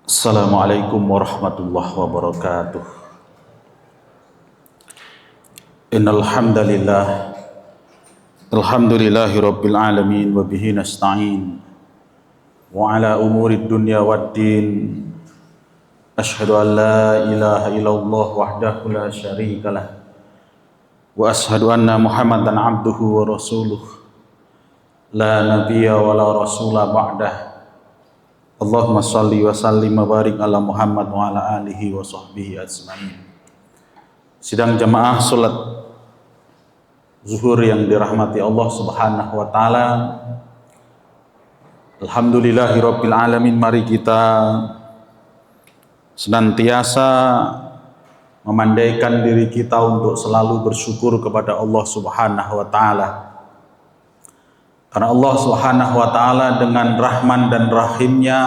Assalamualaikum warahmatullahi wabarakatuh. Innal hamdalillah alhamdulillahi rabbil alamin wa bihi nasta'in wa ala umurid dunya waddin. Asyhadu an la ilaha illallah wahdahu la syarikalah wa asyhadu anna Muhammadan abduhu wa rasuluh la nabiyya wa la rasula ba'dah. Allahumma salli wa sallim wa barik ala Muhammad wa ala alihi wa sahbihi ajma'in. Sidang jamaah salat zuhur yang dirahmati Allah Subhanahu wa taala. Alhamdulillahirabbil alamin, mari kita senantiasa memandaikan diri kita untuk selalu bersyukur kepada Allah Subhanahu wa taala. Karena Allah Subhanahu wa taala dengan Rahman dan Rahimnya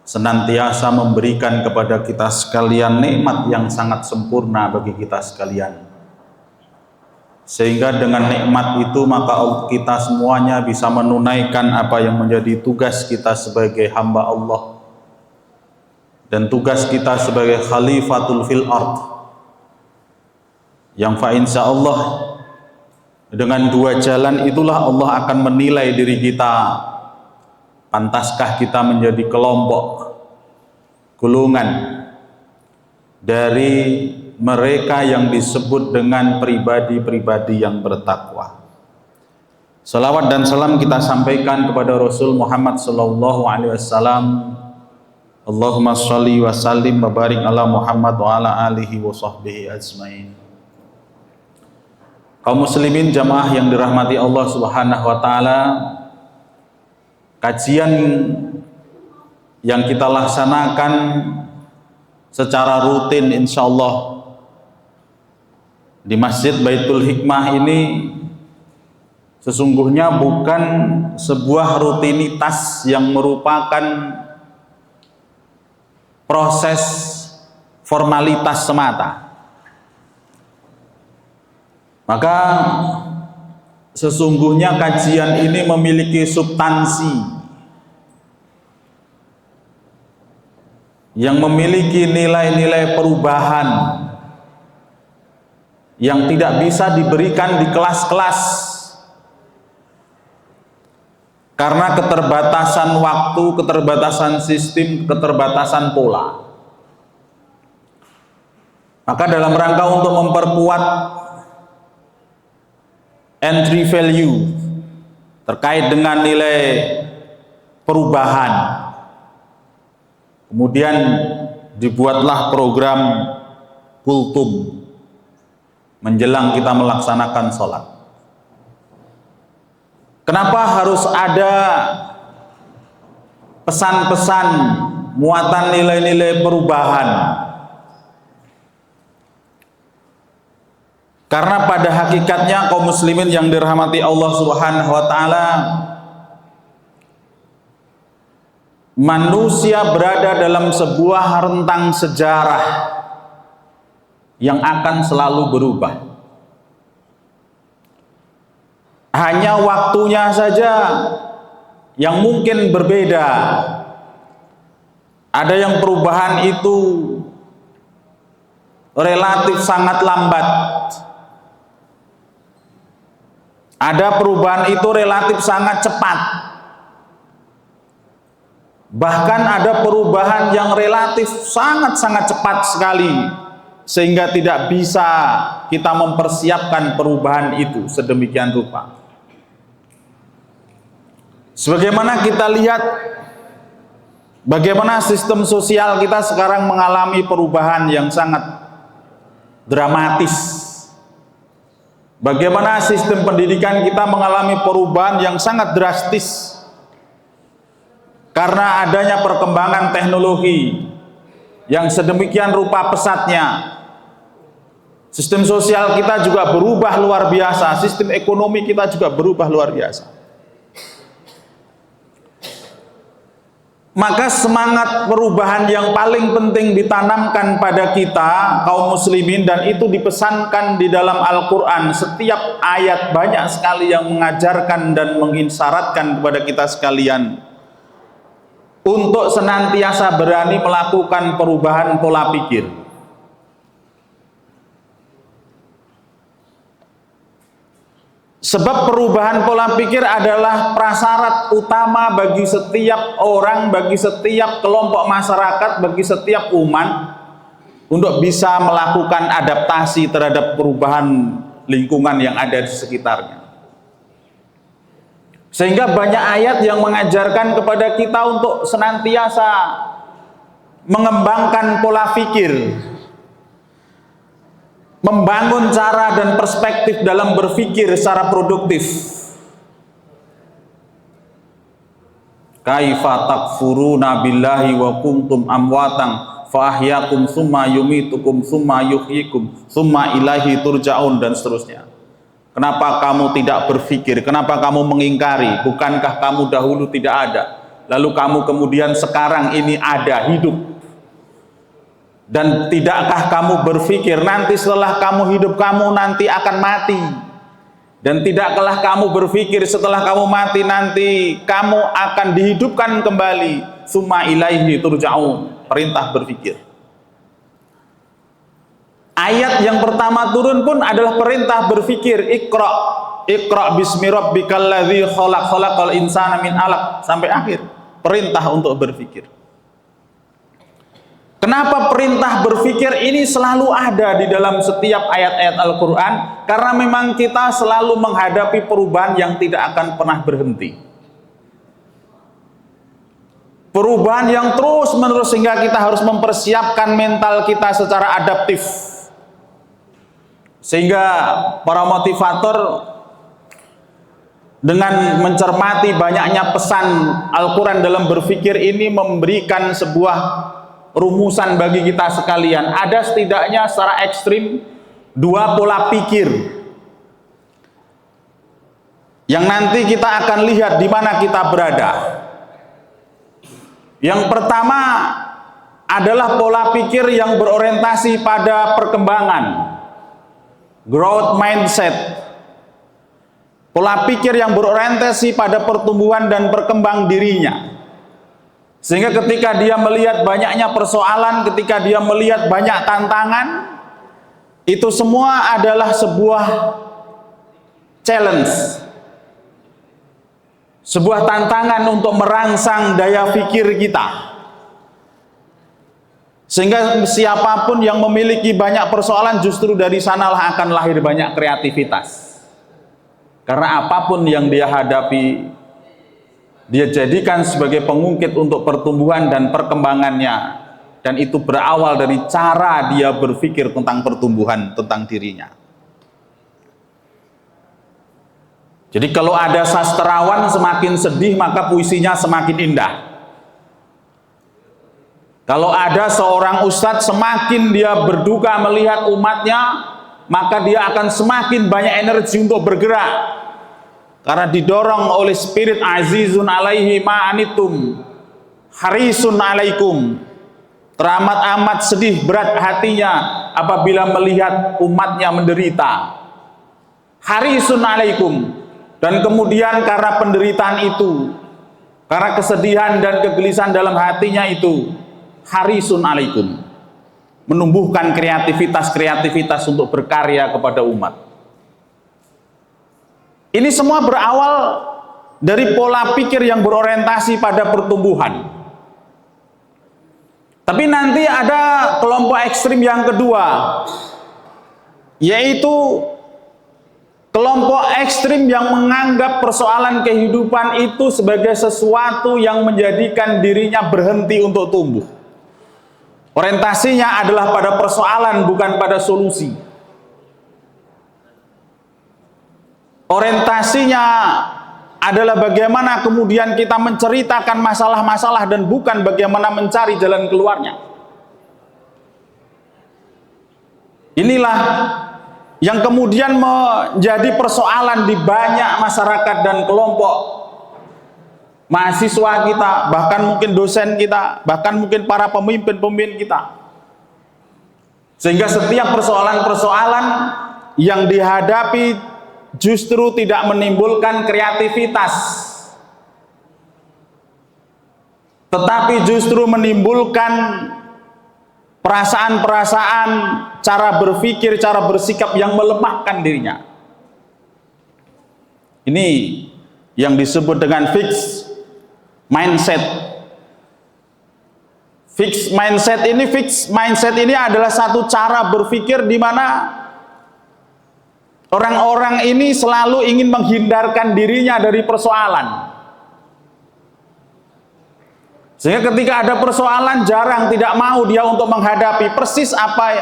senantiasa memberikan kepada kita sekalian nikmat yang sangat sempurna bagi kita sekalian. Sehingga dengan nikmat itu maka kita semuanya bisa menunaikan apa yang menjadi tugas kita sebagai hamba Allah dan tugas kita sebagai khalifatul fil ard. Yang fa insyaallah dengan dua jalan itulah Allah akan menilai diri kita. Pantaskah kita menjadi kelompok, golongan dari mereka yang disebut dengan pribadi-pribadi yang bertakwa. Salawat dan salam kita sampaikan kepada Rasul Muhammad sallallahu alaihi wasallam. Allahumma sholli wa sallim wa barik ala Muhammad wa ala alihi wa sahbihi ajmain. Kaum muslimin jamaah yang dirahmati Allah Subhanahu wa taala, kajian yang kita laksanakan secara rutin insyaallah di Masjid Baitul Hikmah ini sesungguhnya bukan sebuah rutinitas yang merupakan proses formalitas semata. Maka sesungguhnya kajian ini memiliki substansi yang memiliki nilai-nilai perubahan yang tidak bisa diberikan di kelas-kelas karena keterbatasan waktu, keterbatasan sistem, keterbatasan pola. Maka dalam rangka untuk memperkuat entry value terkait dengan nilai perubahan, kemudian dibuatlah program kultum menjelang kita melaksanakan sholat. Kenapa harus ada pesan-pesan muatan nilai-nilai perubahan? Karena pada hakikatnya kaum muslimin yang dirahmati Allah Subhanahu wa taala, manusia berada dalam sebuah rentang sejarah yang akan selalu berubah. Hanya waktunya saja yang mungkin berbeda. Ada yang perubahan itu relatif sangat lambat. Ada perubahan itu relatif sangat cepat. Bahkan ada perubahan yang relatif sangat-sangat cepat sekali, sehingga tidak bisa kita mempersiapkan perubahan itu sedemikian rupa. Sebagaimana kita lihat bagaimana sistem sosial kita sekarang mengalami perubahan yang sangat dramatis. Bagaimana sistem pendidikan kita mengalami perubahan yang sangat drastis karena adanya perkembangan teknologi yang sedemikian rupa pesatnya. Sistem sosial kita juga berubah luar biasa, sistem ekonomi kita juga berubah luar biasa. Maka semangat perubahan yang paling penting ditanamkan pada kita kaum muslimin, dan itu dipesankan di dalam Al-Quran. Setiap ayat banyak sekali yang mengajarkan dan mengisyaratkan kepada kita sekalian untuk senantiasa berani melakukan perubahan pola pikir. Sebab perubahan pola pikir adalah prasyarat utama bagi setiap orang, bagi setiap kelompok masyarakat, bagi setiap umat untuk bisa melakukan adaptasi terhadap perubahan lingkungan yang ada di sekitarnya. Sehingga banyak ayat yang mengajarkan kepada kita untuk senantiasa mengembangkan pola pikir, membangun cara dan perspektif dalam berpikir secara produktif. Kaifa takfuruna billahi wa kuntum amwatan fa ahyakum summa yumitukum summa yuhyikum summa ilaihi turja'un, dan seterusnya. Kenapa kamu tidak berpikir? Kenapa kamu mengingkari? Bukankah kamu dahulu tidak ada, lalu kamu kemudian sekarang ini ada, hidup? Dan tidakkah kamu berpikir nanti setelah kamu hidup kamu nanti akan mati? Dan tidaklah kamu berpikir setelah kamu mati nanti kamu akan dihidupkan kembali? Summa ilaihi turja'un, perintah berpikir. Ayat yang pertama turun pun adalah perintah berpikir. Iqra bismi rabbikal ladzi khalaq, khalaqal insana min 'alaq, sampai akhir. Perintah untuk berpikir. Kenapa perintah berpikir ini selalu ada di dalam setiap ayat-ayat Al-Quran? Karena memang kita selalu menghadapi perubahan yang tidak akan pernah berhenti. Perubahan yang terus menerus, sehingga kita harus mempersiapkan mental kita secara adaptif. Sehingga para motivator dengan mencermati banyaknya pesan Al-Quran dalam berpikir ini memberikan sebuah rumusan bagi kita sekalian. Ada setidaknya secara ekstrim 2 pola pikir yang nanti kita akan lihat di mana kita berada. Yang pertama adalah pola pikir yang berorientasi pada perkembangan, growth mindset. Pola pikir yang berorientasi pada pertumbuhan dan berkembang dirinya. Sehingga ketika dia melihat banyaknya persoalan, ketika dia melihat banyak tantangan, itu semua adalah sebuah challenge, sebuah tantangan untuk merangsang daya pikir kita. Sehingga siapapun yang memiliki banyak persoalan, justru dari sanalah akan lahir banyak kreativitas. Karena apapun yang dia hadapi, dia jadikan sebagai pengungkit untuk pertumbuhan dan perkembangannya. Dan itu berawal dari cara dia berpikir tentang pertumbuhan, tentang dirinya. Jadi kalau ada sastrawan semakin sedih, maka puisinya semakin indah. Kalau ada seorang ustadz, semakin dia berduka melihat umatnya, maka dia akan semakin banyak energi untuk bergerak. Karena didorong oleh spirit azizun alaihi ma'anitum harisun alaikum. Teramat amat sedih berat hatinya apabila melihat umatnya menderita. Harisun alaikum. Dan kemudian karena penderitaan itu, karena kesedihan dan kegelisahan dalam hatinya itu, harisun alaikum, menumbuhkan kreativitas untuk berkarya kepada umat. Ini semua berawal dari pola pikir yang berorientasi pada pertumbuhan. Tapi nanti ada kelompok ekstrim yang kedua, yaitu kelompok ekstrim yang menganggap persoalan kehidupan itu sebagai sesuatu yang menjadikan dirinya berhenti untuk tumbuh. Orientasinya adalah pada persoalan, bukan pada solusi. Orientasinya adalah bagaimana kemudian kita menceritakan masalah-masalah dan bukan bagaimana mencari jalan keluarnya. Inilah yang kemudian menjadi persoalan di banyak masyarakat dan kelompok mahasiswa kita, bahkan mungkin dosen kita, bahkan mungkin para pemimpin-pemimpin kita. Sehingga setiap persoalan-persoalan yang dihadapi justru tidak menimbulkan kreativitas. tetapi justru menimbulkan perasaan-perasaan, cara berpikir, cara bersikap yang melemahkan dirinya. Ini yang disebut dengan fixed mindset. Fixed mindset ini adalah satu cara berpikir di mana orang-orang ini selalu ingin menghindarkan dirinya dari persoalan. Sehingga ketika ada persoalan jarang tidak mau dia untuk menghadapi. Persis apa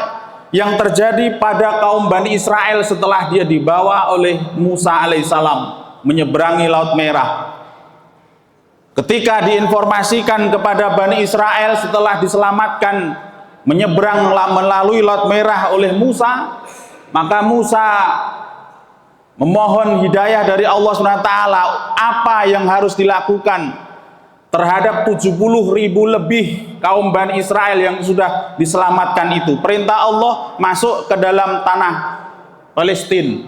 yang terjadi pada kaum Bani Israel setelah dia dibawa oleh Musa alaihissalam menyeberangi Laut Merah. Ketika diinformasikan kepada Bani Israel setelah diselamatkan menyeberang melalui Laut Merah oleh Musa, maka Musa memohon hidayah dari Allah SWT apa yang harus dilakukan terhadap 70.000 lebih kaum Bani Israel yang sudah diselamatkan itu. Perintah Allah masuk ke dalam tanah Palestina.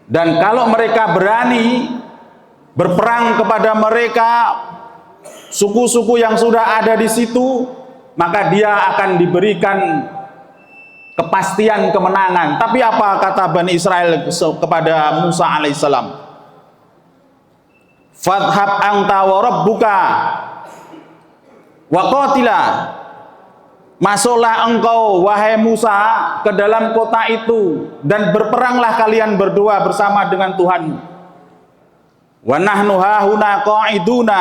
Dan kalau mereka berani berperang kepada mereka, suku-suku yang sudah ada di situ, maka dia akan diberikan kepastian kemenangan. Tapi apa kata Bani Israel kepada Musa alaihissalam? Fadhhab anta wa rabbuka wa qatila, masuklah engkau wahai Musa ke dalam kota itu dan berperanglah kalian berdua bersama dengan Tuhan. Wa nahnu hahuna qa'iduna,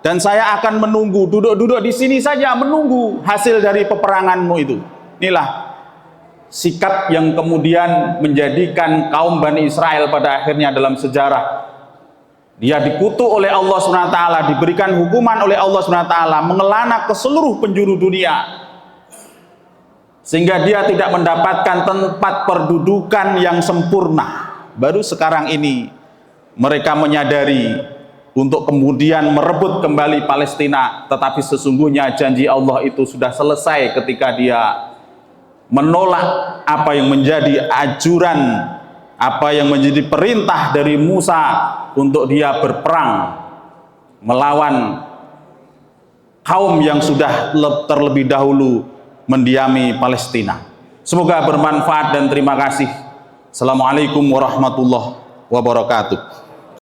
dan saya akan menunggu, duduk-duduk di sini saja menunggu hasil dari peperanganmu itu. Inilah sikap yang kemudian menjadikan kaum Bani Israel pada akhirnya dalam sejarah dia dikutuk oleh Allah SWT, diberikan hukuman oleh Allah SWT, mengelana ke seluruh penjuru dunia, sehingga dia tidak mendapatkan tempat perdudukan yang sempurna. Baru sekarang ini mereka menyadari untuk kemudian merebut kembali Palestina, tetapi sesungguhnya janji Allah itu sudah selesai ketika dia menolak apa yang menjadi ajuran, apa yang menjadi perintah dari Musa untuk dia berperang melawan kaum yang sudah terlebih dahulu mendiami Palestina. Semoga bermanfaat dan terima kasih. Assalamualaikum warahmatullahi wabarakatuh.